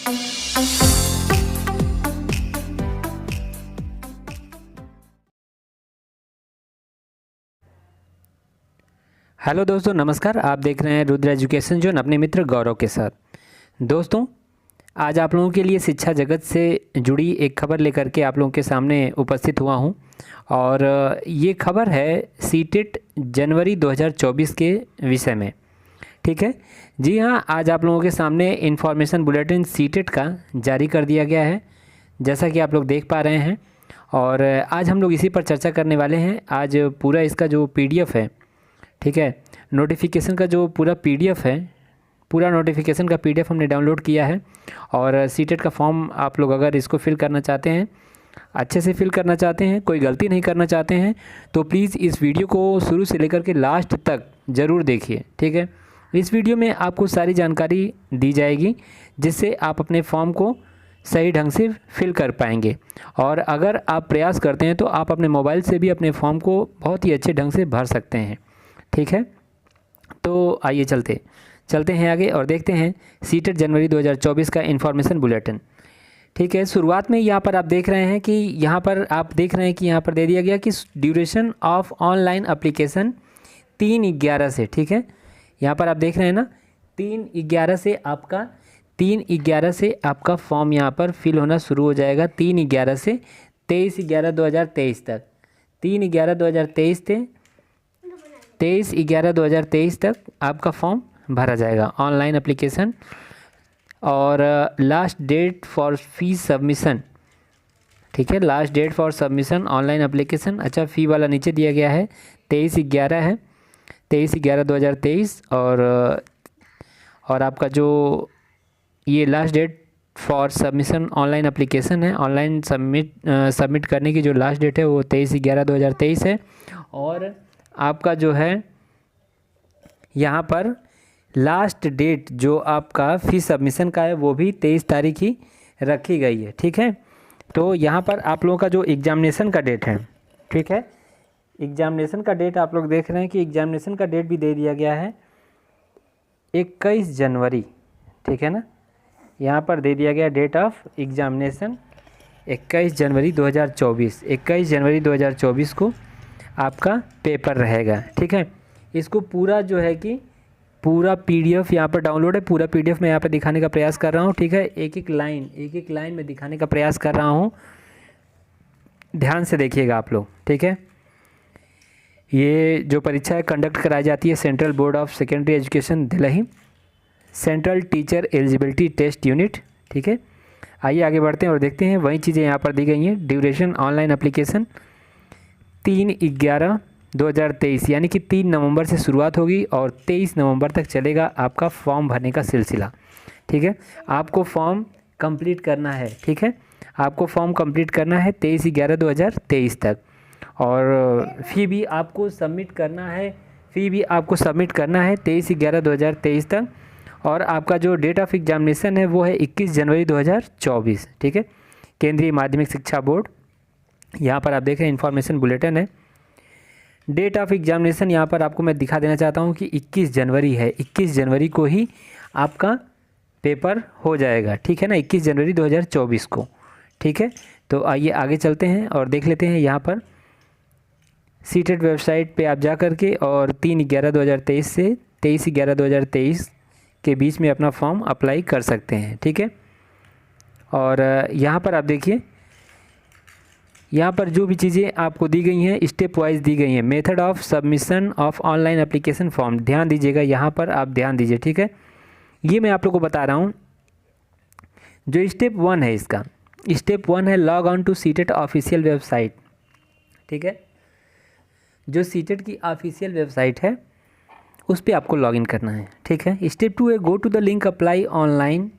Hello दोस्तों, नमस्कार। आप देख रहे हैं रुद्र एजुकेशन जोन अपने मित्र गौरव के साथ। दोस्तों, आज आप लोगों के लिए शिक्षा जगत से जुड़ी एक खबर लेकर के आप लोगों के सामने उपस्थित हुआ हूं और ये खबर है सीटेट जनवरी 2024 के विषय में। ठीक है जी हाँ, आज आप लोगों के सामने इन्फॉर्मेशन बुलेटिन सीटेट का जारी कर दिया गया है, जैसा कि आप लोग देख पा रहे हैं। और आज हम लोग इसी पर चर्चा करने वाले हैं। आज पूरा इसका जो PDF है, ठीक है, नोटिफिकेशन का जो पूरा PDF है, पूरा नोटिफिकेशन का PDF हमने डाउनलोड किया है। और सीटेट का फॉर्म आप लोग अगर इसको फिल करना चाहते हैं, अच्छे से फिल करना चाहते हैं, कोई गलती नहीं करना चाहते हैं, तो प्लीज़ इस वीडियो को शुरू से लेकर के लास्ट तक ज़रूर देखिए। ठीक है, इस वीडियो में आपको सारी जानकारी दी जाएगी जिससे आप अपने फॉर्म को सही ढंग से फिल कर पाएंगे। और अगर आप प्रयास करते हैं तो आप अपने मोबाइल से भी अपने फॉर्म को बहुत ही अच्छे ढंग से भर सकते हैं। ठीक है, तो आइए चलते हैं आगे और देखते हैं सीटेट जनवरी 2024 का इन्फॉर्मेशन बुलेटिन। ठीक है, शुरुआत में यहाँ पर आप देख रहे हैं कि यहाँ पर दे दिया गया कि ड्यूरेशन ऑफ ऑनलाइन एप्लीकेशन 3/11 से। ठीक है, यहाँ पर आप देख रहे हैं ना, 3/11 से आपका फॉर्म यहाँ पर फिल होना शुरू हो जाएगा। 3/11 से 23/11/2023 तक, 3/11/2023 से 23/11/2023 तक आपका फॉर्म भरा जाएगा ऑनलाइन एप्लीकेशन। और last date for fees submission, ठीक है, last date for submission online application. अच्छा, फ़ी वाला नीचे दिया गया है, 23/11 है, 23/11/2023। और आपका जो ये last date for submission online application है, ऑनलाइन सबमिट करने की जो लास्ट डेट है वो 23/11/2023 है। और आपका जो है यहाँ पर लास्ट डेट जो आपका फ़ी सबमिशन का है वो भी 23 तारीख ही रखी गई है। ठीक है, तो यहाँ पर आप लोगों का जो एग्जामिनेशन का डेट है, ठीक है, एग्जामिनेशन का डेट आप लोग देख रहे हैं कि एग्जामिनेशन का डेट भी दे दिया गया है 21 जनवरी। ठीक है ना, यहाँ पर दे दिया गया डेट ऑफ एग्जामिनेशन 21 जनवरी 2024। 21 जनवरी 2024 को आपका पेपर रहेगा। ठीक है, इसको पूरा जो है कि पूरा PDF यहाँ पर डाउनलोड है, पूरा PDF मैं यहाँ पर दिखाने का प्रयास कर रहा हूँ। ठीक है, एक एक लाइन में दिखाने का प्रयास कर रहा हूँ, ध्यान से देखिएगा आप लोग। ठीक है, ये जो परीक्षा है कंडक्ट कराई जाती है Central Board of Secondary Education Delhi, central teacher eligibility test unit. ठीक है, आइए आगे बढ़ते हैं और देखते हैं वही चीज़ें यहाँ पर दी गई हैं। ड्यूरेशन ऑनलाइन एप्लीकेशन 3/11/2023 यानी कि 3 नवंबर से शुरुआत होगी और 23 नवंबर तक चलेगा आपका फॉर्म भरने का सिलसिला। ठीक है, आपको फॉर्म कंप्लीट करना है। ठीक है, आपको फॉर्म कंप्लीट करना है 23/11/2023 तक। और फ़ी भी आपको सबमिट करना है 23/11/2023 तक। और आपका जो डेट ऑफ एग्जामिनेशन है वो है 21 जनवरी 2024। ठीक है, केंद्रीय माध्यमिक शिक्षा बोर्ड, यहाँ पर आप देख रहे हैं इन्फॉर्मेशन बुलेटिन है। डेट ऑफ एग्जामिनेशन यहाँ पर आपको मैं दिखा देना चाहता हूँ कि 21 जनवरी है, 21 जनवरी को ही आपका पेपर हो जाएगा। ठीक है ना, 21 जनवरी 2024 को। ठीक है, तो आइए आगे चलते हैं और देख लेते हैं यहाँ पर सीटेट वेबसाइट पे आप जा कर के और 3/11/2023 से 23/11/2023 के बीच में अपना फॉर्म अप्लाई कर सकते हैं। ठीक है, और यहाँ पर आप देखिए, यहाँ पर जो भी चीज़ें आपको दी गई हैं स्टेप वाइज दी गई हैं। Method of submission of online application form, ध्यान दीजिएगा, यहाँ पर आप ध्यान दीजिए। ठीक है, ये मैं आप लोग को बता रहा हूँ। जो स्टेप 1 है, इसका स्टेप 1 है log on to CTET official website. ठीक है, जो सीटेट की ऑफिशियल वेबसाइट है उस पर आपको लॉगिन करना है। ठीक है, स्टेप 2 है go to the link apply online.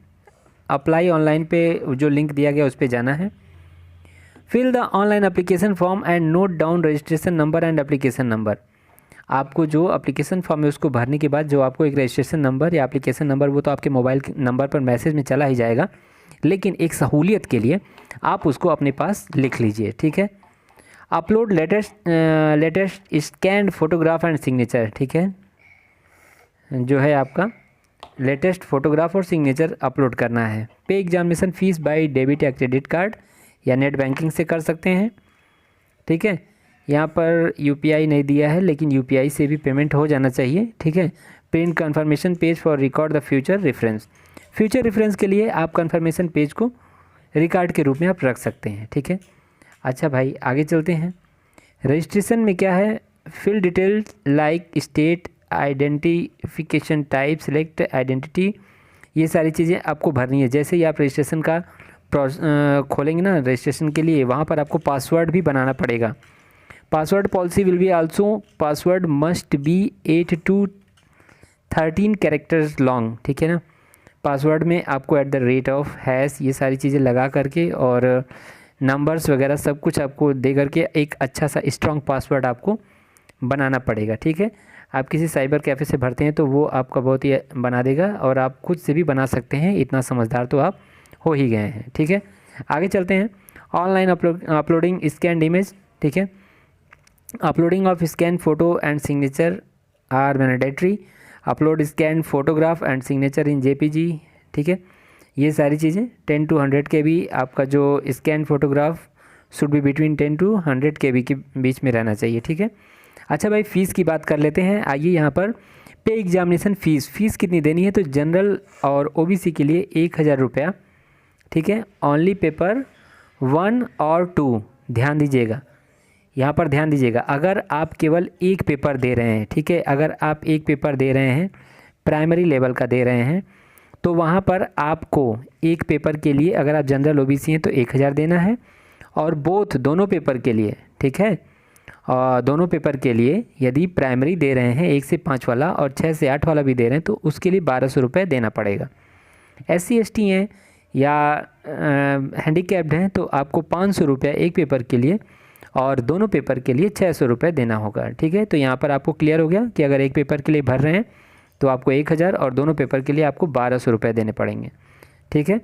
Apply online पे जो लिंक दिया गया उस पर जाना है। Fill the online application form and note down registration number and application number. आपको जो एप्लीकेशन फॉर्म है उसको भरने के बाद जो आपको एक रजिस्ट्रेशन नंबर या एप्लीकेशन नंबर, वो तो आपके मोबाइल नंबर पर मैसेज में चला ही जाएगा, लेकिन एक सहूलियत के लिए आप उसको अपने पास लिख लीजिए। ठीक है, upload latest scanned photograph and signature. ठीक है, जो है आपका लेटेस्ट फोटोग्राफ और सिग्नेचर अपलोड करना है। पे एग्जामिनेशन फ़ीस बाय डेबिट या क्रेडिट कार्ड या नेट बैंकिंग से कर सकते हैं। ठीक है, यहाँ पर यूपीआई नहीं दिया है, लेकिन यूपीआई से भी पेमेंट हो जाना चाहिए। ठीक है, print conformation page for record the future reference. Future reference के लिए आप कन्फर्मेशन पेज को रिकॉर्ड के रूप में आप रख सकते हैं। ठीक है, अच्छा भाई आगे चलते हैं। रजिस्ट्रेशन में क्या है, fill details like state, identification type, select identity, ये सारी चीज़ें आपको भरनी है। जैसे ही आप रजिस्ट्रेशन का खोलेंगे ना रजिस्ट्रेशन के लिए, वहाँ पर आपको पासवर्ड भी बनाना पड़ेगा। Password policy will be also, password must be 8 to 13 characters long. ठीक है ना, पासवर्ड में आपको @, हैश, ये सारी चीज़ें लगा करके और नंबर्स वगैरह सब कुछ आपको दे करके एक अच्छा सा स्ट्रॉन्ग पासवर्ड आपको बनाना पड़ेगा। ठीक है, आप किसी साइबर कैफ़े से भरते हैं तो वो आपका बहुत ही बना देगा, और आप खुद से भी बना सकते हैं, इतना समझदार तो आप हो ही गए हैं। ठीक है, आगे चलते हैं। Online uploading scan image. ठीक है, uploading of scan photo and signature are mandatory. Upload scan photograph and signature in JPG। ठीक है, ये सारी चीज़ें 10 to 100 KB आपका जो scan photograph should be between 10 to 100 KB के बीच में रहना चाहिए। ठीक है, अच्छा भाई फ़ीस की बात कर लेते हैं। आइए यहाँ पर पे एग्जामिनेशन फ़ीस कितनी देनी है, तो जनरल और OBC के लिए 1000 रुपया। ठीक है, ओनली पेपर 1 और 2, ध्यान दीजिएगा, यहाँ पर ध्यान दीजिएगा। अगर आप केवल एक पेपर दे रहे हैं, ठीक है, अगर आप एक पेपर दे रहे हैं, प्राइमरी लेवल का दे रहे हैं, तो वहाँ पर आपको एक पेपर के लिए, अगर आप जनरल OBC हैं तो 1000 देना है, और दोनों पेपर के लिए, ठीक है, दोनों पेपर के लिए यदि प्राइमरी दे रहे हैं 1 से 5 वाला और 6 से 8 वाला भी दे रहे हैं, तो उसके लिए 1200 रुपये देना पड़ेगा। SC ST हैं या हैंडीकैप्ड हैं तो आपको 500 रुपये एक पेपर के लिए, और दोनों पेपर के लिए 600 रुपये देना होगा। ठीक है, तो यहाँ पर आपको क्लियर हो गया कि अगर एक पेपर के लिए भर रहे हैं तो आपको 1000 और दोनों पेपर के लिए आपको 1200 रुपये देने पड़ेंगे। ठीक है,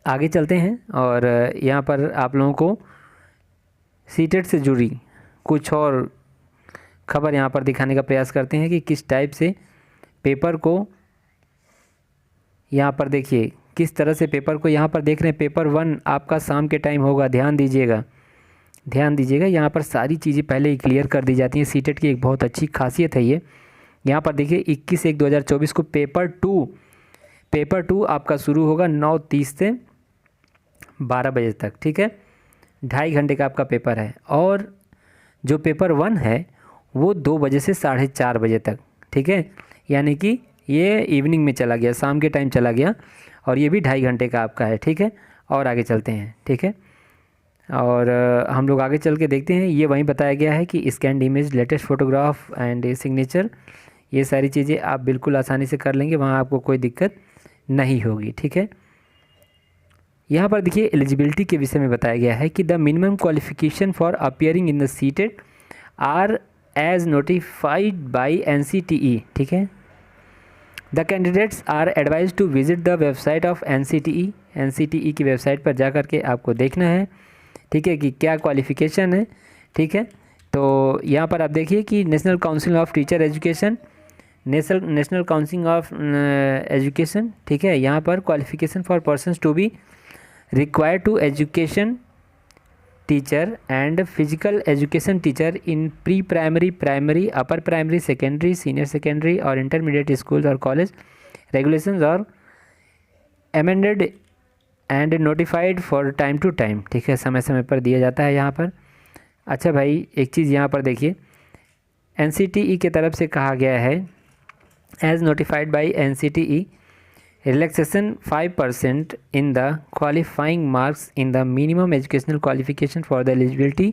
आगे चलते हैं, और यहाँ पर आप लोगों को सीटेट से जुड़ी कुछ और खबर यहाँ पर दिखाने का प्रयास करते हैं कि किस टाइप से पेपर को, यहाँ पर देखिए किस तरह से पेपर को, यहाँ पर देख रहे हैं पेपर 1 आपका शाम के टाइम होगा। ध्यान दीजिएगा, यहाँ पर सारी चीज़ें पहले ही क्लियर कर दी जाती हैं। सीटेट की एक बहुत अच्छी खासियत है ये। यहाँ पर देखिए 21/1/2024 को पेपर 2 आपका शुरू होगा 9:30 से 12 बजे तक। ठीक है, 2.5 घंटे का आपका पेपर है, और जो पेपर 1 है वो 2 बजे से 4:30 बजे तक। ठीक है, यानी कि ये इवनिंग में चला गया, शाम के टाइम चला गया, और ये भी 2.5 घंटे का आपका है। ठीक है, और आगे चलते हैं। ठीक है, और हम लोग आगे चल के देखते हैं। ये वहीं बताया गया है कि scan image, latest photograph and signature, ये सारी चीज़ें आप बिल्कुल आसानी से कर लेंगे, वहाँ आपको कोई दिक्कत नहीं होगी। ठीक है, यहाँ पर देखिए एलिजिबिलिटी के विषय में बताया गया है कि the minimum qualification for appearing in the CTET are as notified by NCTE। ठीक है, the candidates are advised to visit the website of NCTE की वेबसाइट पर जा कर के आपको देखना है। ठीक है, कि क्या क्वालिफ़िकेशन है। ठीक है, तो यहाँ पर आप देखिए कि National Council of Teacher Education, National Council of Education. ठीक है, यहाँ पर qualification for persons to be required to education teacher and physical education teacher in pre primary, primary, upper primary, secondary, senior secondary और intermediate school और college regulations और amended and notified for time to time. ठीक है, समय समय पर दिया जाता है यहाँ पर। अच्छा भाई, एक चीज़ यहाँ पर देखिए, NCTE के तरफ से कहा गया है, as notified by NCTE, relaxation 5% in the qualifying marks in the minimum educational qualification for the eligibility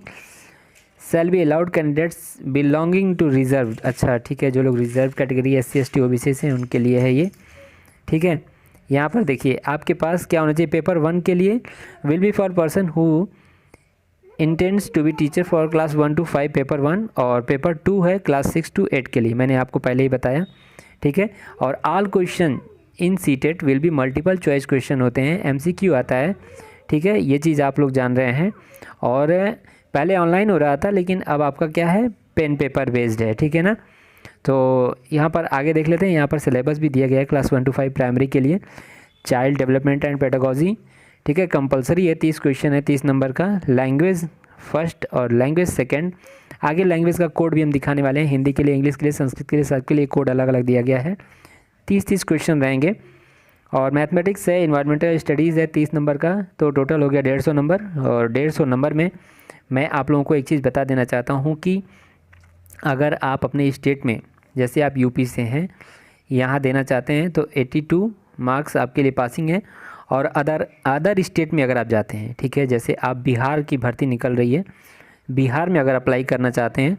shall be allowed candidates belonging to reserve. अच्छा ठीक है, जो लोग reserve category SC ST OBC से उनके लिए है ये। ठीक है, यहाँ पर देखिए आपके पास क्या होना चाहिए, पेपर 1 के लिए will be for person who intends to be teacher for class 1 to 5 paper 1, और पेपर 2 है क्लास 6 to 8 के लिए, मैंने आपको पहले ही बताया। ठीक है, और all question in CTET will be multiple choice question होते हैं, MCQ आता है। ठीक है, ये चीज़ आप लोग जान रहे हैं, और पहले ऑनलाइन हो रहा था लेकिन अब आपका क्या है, पेन पेपर बेस्ड है। ठीक है ना, तो यहाँ पर आगे देख लेते हैं, यहाँ पर सिलेबस भी दिया गया है क्लास 1 to 5 प्राइमरी के लिए, चाइल्ड डेवलपमेंट एंड पेडागोजी, ठीक है। कंपलसरी है, 30 क्वेश्चन है 30 नंबर का। लैंग्वेज फर्स्ट और लैंग्वेज सेकंड, आगे लैंग्वेज का कोड भी हम दिखाने वाले हैं, हिंदी के लिए, इंग्लिश के लिए, संस्कृत के लिए, सबके लिए कोड अलग अलग दिया गया है। 30 क्वेश्चन रहेंगे। और मैथमेटिक्स है, इन्वायरमेंटल स्टडीज़ है 30 नंबर का, तो टोटल हो गया 150 नंबर। और 150 नंबर में मैं आप लोगों को एक चीज़ बता देना चाहता हूँ कि अगर आप अपने स्टेट में, जैसे आप यूपी से हैं, यहाँ देना चाहते हैं तो 82 मार्क्स आपके लिए पासिंग है। और अदर स्टेट में अगर आप जाते हैं, ठीक है, जैसे आप बिहार की भर्ती निकल रही है, बिहार में अगर अप्लाई करना चाहते हैं,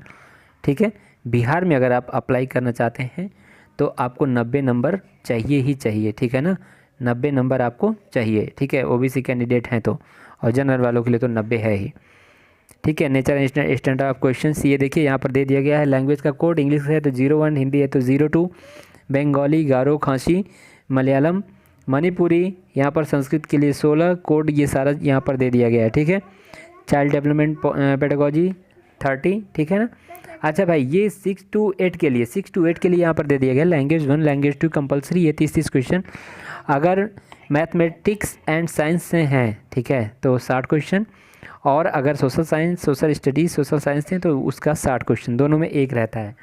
ठीक है, बिहार में अगर आप अप्लाई करना चाहते हैं तो आपको 90 नंबर चाहिए ही चाहिए, ठीक है ना, 90 नंबर आपको चाहिए, ठीक है, ओबीसी कैंडिडेट हैं तो, और जनरल वालों के लिए तो 90 है ही, ठीक है। Nature and standard of question ये देखिए यहाँ पर दे दिया गया है। लैंग्वेज का कोड इंग्लिश है तो 01, हिंदी है तो 02, बंगाली, गारो, खासी, मलयालम, मणिपुरी, यहाँ पर संस्कृत के लिए 16 कोड, ये सारा यहाँ पर दे दिया गया है, ठीक है। चाइल्ड डेवलपमेंट पेडागोजी 30, ठीक है ना। अच्छा भाई, ये 6 to 8 के लिए, 6 to 8 के लिए यहाँ पर दे दिया गया लैंग्वेज 1, लैंग्वेज 2 कंपलसरी है 30 क्वेश्चन। अगर मैथमेटिक्स एंड साइंस से हैं, ठीक है, तो 60 क्वेश्चन। और अगर social science, social studies, social science हैं तो उसका 60 क्वेश्चन, दोनों में एक रहता है,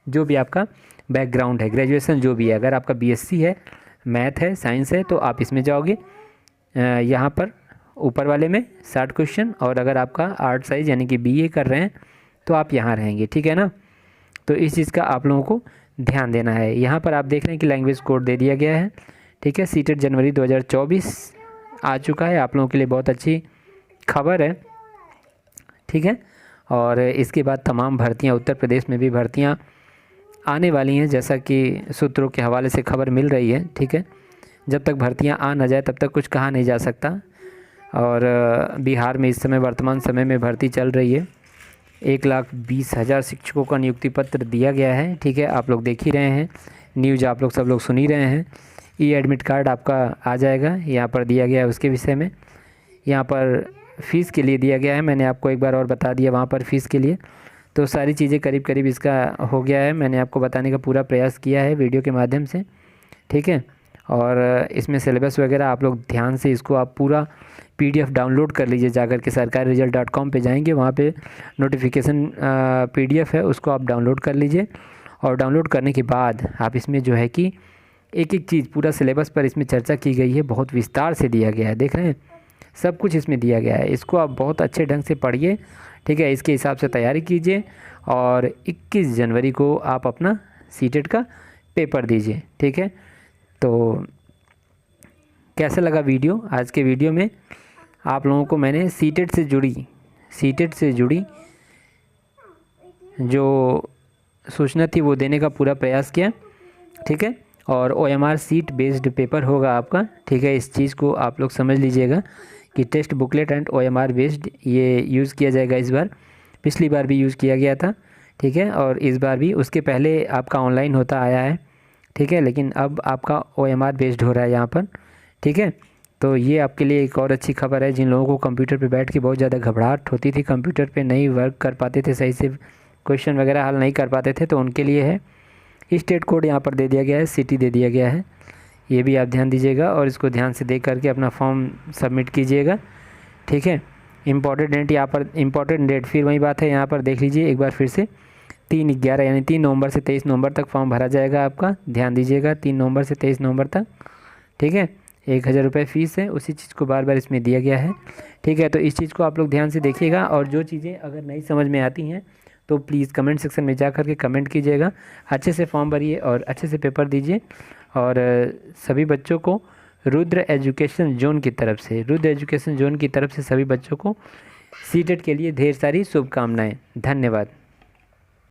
जो भी आपका बैकग्राउंड है, ग्रेजुएशन जो भी है। अगर आपका बीएससी है, मैथ है, साइंस है, तो आप इसमें जाओगे यहाँ पर ऊपर वाले में 60 क्वेश्चन। और अगर आपका आर्ट साइज यानी कि बीए कर रहे हैं तो आप यहाँ रहेंगे, ठीक है ना। तो इस चीज़ का आप लोगों को ध्यान देना है। यहाँ पर आप देख रहे हैं कि लैंग्वेज कोड दे दिया गया है, ठीक है। सीटेट जनवरी 2024 आ चुका है, आप लोगों के लिए बहुत अच्छी खबर है, ठीक है। और इसके बाद तमाम भर्तियाँ, उत्तर प्रदेश में भी भर्तियाँ आने वाली हैं, जैसा कि सूत्रों के हवाले से खबर मिल रही है, ठीक है। जब तक भर्तियाँ आ ना जाए तब तक कुछ कहा नहीं जा सकता। और बिहार में इस समय वर्तमान समय में भर्ती चल रही है। 1,20,000 शिक्षकों का नियुक्ति पत्र दिया गया है, ठीक है। आप लोग देख ही रहे हैं, न्यूज़ आप लोग सब लोग सुन ही रहे हैं। ई एडमिट कार्ड आपका आ जाएगा, यहाँ पर दिया गया है उसके विषय में। यहाँ पर फ़ीस के लिए दिया गया है, मैंने आपको एक बार और बता दिया वहाँ पर फ़ीस के लिए। तो सारी चीज़ें करीब करीब इसका हो गया है, मैंने आपको बताने का पूरा प्रयास किया है वीडियो के माध्यम से, ठीक है। और इसमें सिलेबस वगैरह आप लोग ध्यान से इसको आप पूरा PDF डाउनलोड कर लीजिए, जाकर के sarkariresult.com पे जाएंगे, वहाँ पे नोटिफिकेशन PDF है, उसको आप डाउनलोड कर लीजिए। और डाउनलोड करने के बाद आप इसमें जो है कि एक एक चीज़ पूरा सिलेबस पर इसमें चर्चा की गई है, बहुत विस्तार से दिया गया है, देख रहे हैं, सब कुछ इसमें दिया गया है। इसको आप बहुत अच्छे ढंग से पढ़िए, ठीक है, इसके हिसाब से तैयारी कीजिए। और 21 जनवरी को आप अपना सीटेट का पेपर दीजिए, ठीक है। तो कैसा लगा वीडियो? आज के वीडियो में आप लोगों को मैंने सीटेट से जुड़ी जो सूचना थी वो देने का पूरा प्रयास किया, ठीक है। और OMR सीट बेस्ड पेपर होगा आपका, ठीक है। इस चीज़ को आप लोग समझ लीजिएगा कि test booklet and OMR based ये यूज़ किया जाएगा इस बार। पिछली बार भी यूज़ किया गया था, ठीक है, और इस बार भी। उसके पहले आपका ऑनलाइन होता आया है, ठीक है, लेकिन अब आपका OMR बेस्ड हो रहा है यहाँ पर, ठीक है। तो ये आपके लिए एक और अच्छी खबर है। जिन लोगों को कंप्यूटर पे बैठ के बहुत ज़्यादा घबराहट होती थी, कंप्यूटर पे नहीं वर्क कर पाते थे, सही से क्वेश्चन वगैरह हल नहीं कर पाते थे, तो उनके लिए है। स्टेट कोड यहाँ पर दे दिया गया है, सिटी दे दिया गया है, ये भी आप ध्यान दीजिएगा और इसको ध्यान से देख करके अपना फॉर्म सबमिट कीजिएगा, ठीक है। इम्पॉर्टेंट डेट यहाँ पर, इम्पॉर्टेंट डेट फिर वही बात है, यहाँ पर देख लीजिए एक बार फिर से, 3/11 यानी 3 नवंबर से 23 नवंबर तक फॉर्म भरा जाएगा आपका, ध्यान दीजिएगा, 3 नवंबर से 23 नवंबर तक, ठीक है। 1,000 रुपये फ़ीस है, उसी चीज़ को बार बार इसमें दिया गया है, ठीक है। तो इस चीज़ को आप लोग ध्यान से देखिएगा। और जो चीज़ें अगर नहीं समझ में आती हैं तो प्लीज़ कमेंट सेक्शन में जा कर के कमेंट कीजिएगा। अच्छे से फॉर्म भरिए और अच्छे से पेपर दीजिए। और सभी बच्चों को रुद्र एजुकेशन जोन की तरफ से सभी बच्चों को सीटेट के लिए ढेर सारी शुभकामनाएं। धन्यवाद।